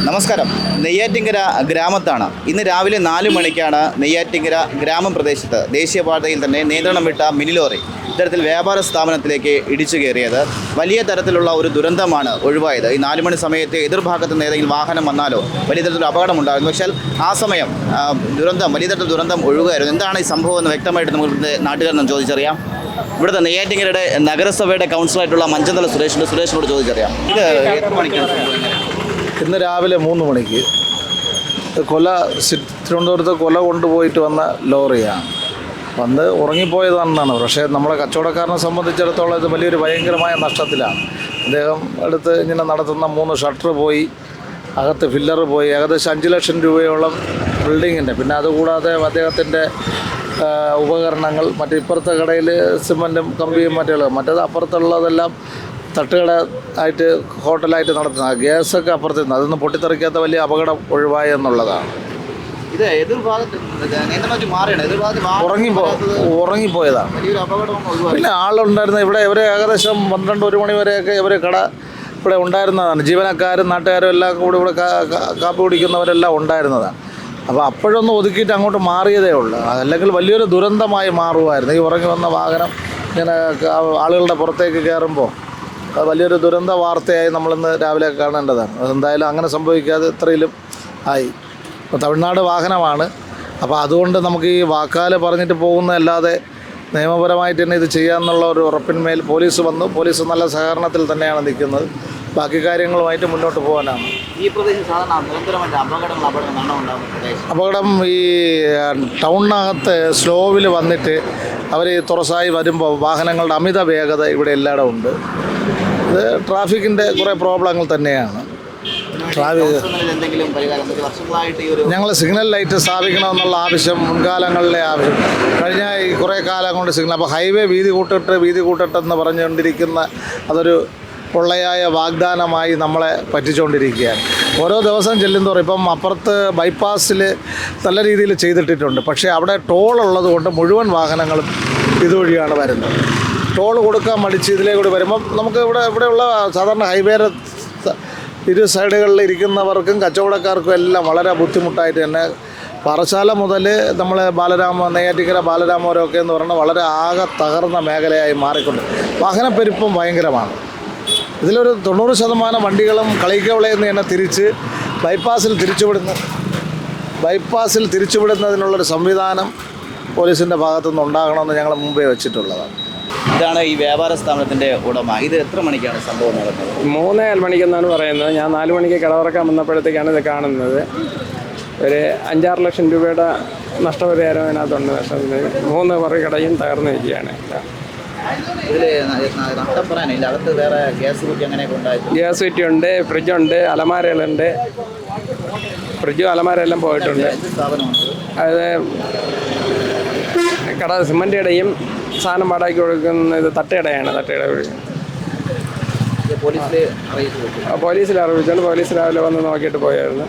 നമസ്കാരം. നെയ്യാറ്റിങ്കര ഗ്രാമത്താണ്. ഇന്ന് രാവിലെ 4 മണിക്കാണ് നെയ്യാറ്റിങ്കര ഗ്രാമപ്രദേശത്ത് ദേശീയപാതയിൽ തന്നെ നിയന്ത്രണം വിട്ട മിനി ലോറി ഇത്തരത്തിൽ വ്യാപാര സ്ഥാപനത്തിലേക്ക് ഇടിച്ചു കയറിയത്. വലിയ തരത്തിലുള്ള ഒരു ദുരന്തമാണ് ഒഴിവായത്. ഈ 4 മണി സമയത്ത് എതിർഭാഗത്ത് നിന്ന് ഏതെങ്കിലും വാഹനം വന്നാലോ വലിയ തരത്തിലുള്ള അപകടമുണ്ടായിരുന്നു. പക്ഷേ ആ സമയം വലിയ തരത്തിൽ ദുരന്തം ഒഴിവായിരുന്നു. എന്താണ് ഈ സംഭവം എന്ന് വ്യക്തമായിട്ട് നമുക്ക് നാട്ടുകാരെന്ന് ചോദിച്ചറിയാം. ഇവിടുത്തെ നെയ്യാറ്റിങ്കരയുടെ നഗരസഭയുടെ കൗൺസിലറായിട്ടുള്ള മഞ്ചന്തല സുരേഷിനോട് ചോദിച്ചറിയാം. ഇത് എത്ര മണിക്കാണ്? ഇന്ന് രാവിലെ 3 മണിക്ക് തിരുവനന്തപുരത്ത് കൊല കൊണ്ടുപോയിട്ട് വന്ന ലോറിയാണ് വന്ന് ഉറങ്ങിപ്പോയതാണെന്നാണ്. പക്ഷേ നമ്മുടെ കച്ചവടക്കാരനെ സംബന്ധിച്ചിടത്തോളം ഇത് വലിയൊരു ഭയങ്കരമായ നഷ്ടത്തിലാണ്. അദ്ദേഹം അടുത്ത് ഇങ്ങനെ നടത്തുന്ന 3 ഷട്ടർ പോയി, അകത്ത് ഫില്ലർ പോയി, ഏകദേശം 5 ലക്ഷം രൂപയോളം ബിൽഡിങ്ങിൻ്റെ, പിന്നെ അതുകൂടാതെ അദ്ദേഹത്തിൻ്റെ ഉപകരണങ്ങൾ, ഇപ്പുറത്തെ കടയിൽ സിമൻറ്റും കമ്പിയും മറ്റേത് അപ്പുറത്തുള്ളതെല്ലാം തട്ടുകട ആയിട്ട് ഹോട്ടലായിട്ട് നടത്തുന്ന ഗ്യാസൊക്കെ അപ്പുറത്ത് നിന്ന് അതൊന്നും പൊട്ടിത്തെറിക്കാത്ത വലിയ അപകടം ഒഴിവായി എന്നുള്ളതാണ്. ഇത് ഉറങ്ങിപ്പോയതാണ്. പിന്നെ ആളുണ്ടായിരുന്ന ഇവിടെ ഇവർ ഏകദേശം 12-1 മണി വരെയൊക്കെ ഇവർ കട ഇവിടെ ഉണ്ടായിരുന്നതാണ്. ജീവനക്കാരും നാട്ടുകാരും എല്ലാം കൂടി ഇവിടെ കാപ്പി കുടിക്കുന്നവരെല്ലാം ഉണ്ടായിരുന്നതാണ്. അപ്പോൾ അപ്പോഴൊന്ന് ഒതുക്കിയിട്ട് അങ്ങോട്ട് മാറിയതേ ഉള്ളൂ. അല്ലെങ്കിൽ വലിയൊരു ദുരന്തമായി മാറുമായിരുന്നു. ഈ ഉറങ്ങി വന്ന വാഹനം ഇങ്ങനെ ആളുകളുടെ പുറത്തേക്ക് കയറുമ്പോൾ വലിയൊരു ദുരന്ത വാർത്തയായി നമ്മളിന്ന് രാവിലെ കാണേണ്ടതാണ്. അതെന്തായാലും അങ്ങനെ സംഭവിക്കാതെ ഇത്രയിലും ആയി. ഇപ്പോൾ തമിഴ്നാട് വാഹനമാണ്. അപ്പോൾ അതുകൊണ്ട് നമുക്ക് ഈ വാക്കാല് പറഞ്ഞിട്ട് പോകുന്നതല്ലാതെ നിയമപരമായിട്ട് തന്നെ ഇത് ചെയ്യാമെന്നുള്ള ഒരു ഉറപ്പിന്മേൽ പോലീസ് വന്നു. പോലീസ് നല്ല സഹകരണത്തിൽ തന്നെയാണ് നിൽക്കുന്നത്. ബാക്കി കാര്യങ്ങളുമായിട്ട് മുന്നോട്ട് പോകാനാണ്. ഈ പ്രദേശം സാധാരണ അപകടം ഈ ടൗണിനകത്ത് സ്ലോവിൽ വന്നിട്ട് അവർ തുറസായി വരുമ്പോൾ വാഹനങ്ങളുടെ അമിത വേഗത ഇവിടെ എല്ലായിടവും ഉണ്ട്. ഇത് ട്രാഫിക്കിൻ്റെ കുറേ പ്രോബ്ലങ്ങൾ തന്നെയാണ്. ഞങ്ങൾ സിഗ്നൽ ലൈറ്റ് സ്ഥാപിക്കണമെന്നുള്ള ആവശ്യം മുൻകാലങ്ങളിലെ ആവശ്യം കഴിഞ്ഞ ഈ കുറേ കാലം കൊണ്ട് സിഗ്നൽ, അപ്പോൾ ഹൈവേ വീതി കൂട്ടട്ടെന്ന് പറഞ്ഞുകൊണ്ടിരിക്കുന്ന അതൊരു പൊള്ളയായ വാഗ്ദാനമായി നമ്മളെ പറ്റിച്ചുകൊണ്ടിരിക്കുകയാണ്. ഓരോ ദിവസം ചെല്ലുന്തോറും ഇപ്പം അപ്പുറത്ത് ബൈപ്പാസിൽ നല്ല രീതിയിൽ ചെയ്തിട്ടിട്ടുണ്ട്. പക്ഷേ അവിടെ ടോൾ ഉള്ളത് കൊണ്ട് മുഴുവൻ വാഹനങ്ങളും ഇതുവഴിയാണ് വരുന്നത്. ടോൾ കൊടുക്കാൻ മടിച്ച് ഇതിലേക്കൂടി വരുമ്പം നമുക്ക് ഇവിടെയുള്ള സാധാരണ ഹൈവേയുടെ ഇരു സൈഡുകളിൽ ഇരിക്കുന്നവർക്കും കച്ചവടക്കാർക്കും എല്ലാം വളരെ ബുദ്ധിമുട്ടായിട്ട് തന്നെ പാറശാല മുതൽ നമ്മൾ നെയ്യാറ്റിങ്കര ബാലരാമപുരമൊക്കെ എന്ന് പറഞ്ഞാൽ വളരെ ആകെ തകർന്ന മേഖലയായി മാറിക്കൊണ്ട് വാഹനപ്പെരുപ്പം ഭയങ്കരമാണ്. ഇതിലൊരു 90% വണ്ടികളും കളിക്കവളയിൽ നിന്ന് തന്നെ തിരിച്ച് ബൈപ്പാസിൽ തിരിച്ചുവിടുന്നതിനുള്ളൊരു സംവിധാനം പോലീസിൻ്റെ ഭാഗത്തുനിന്ന് ഉണ്ടാകണമെന്ന് ഞങ്ങൾ മുമ്പേ വെച്ചിട്ടുള്ളതാണ്. ഇതാണ് ഈ വ്യാപാര സ്ഥാപനത്തിൻ്റെ ഉടമ. ഇത് എത്ര മണിക്കാണ് സംഭവം നടന്നത്? 3:00 മണിക്കെന്നാണ് പറയുന്നത്. ഞാൻ 4 മണിക്ക് കടവറക്കാൻ വന്നപ്പോഴത്തേക്കാണ് ഇത് കാണുന്നത്. ഒരു 5-6 ലക്ഷം രൂപയുടെ നഷ്ടപരിഹാരം അതിനകത്തുണ്ട്. 3 കുറേ കടയും തകർന്നിരിക്കുകയാണ്. ഗ്യാസ് കുറ്റിയുണ്ട്, ഫ്രിഡ്ജുണ്ട്, അലമാരകളുണ്ട്. ഫ്രിഡ്ജും അലമാരെല്ലാം പോയിട്ടുണ്ട്. അത് കട സിമൻ്റ് കടയും സാധനം വാടകയ്ക്ക് കൊടുക്കുന്ന ഇത് തട്ടുകടയാണ്. പോലീസിൽ അറിയിച്ചുകൊണ്ട് പോലീസ് രാവിലെ വന്ന് നോക്കിയിട്ട് പോയായിരുന്നു.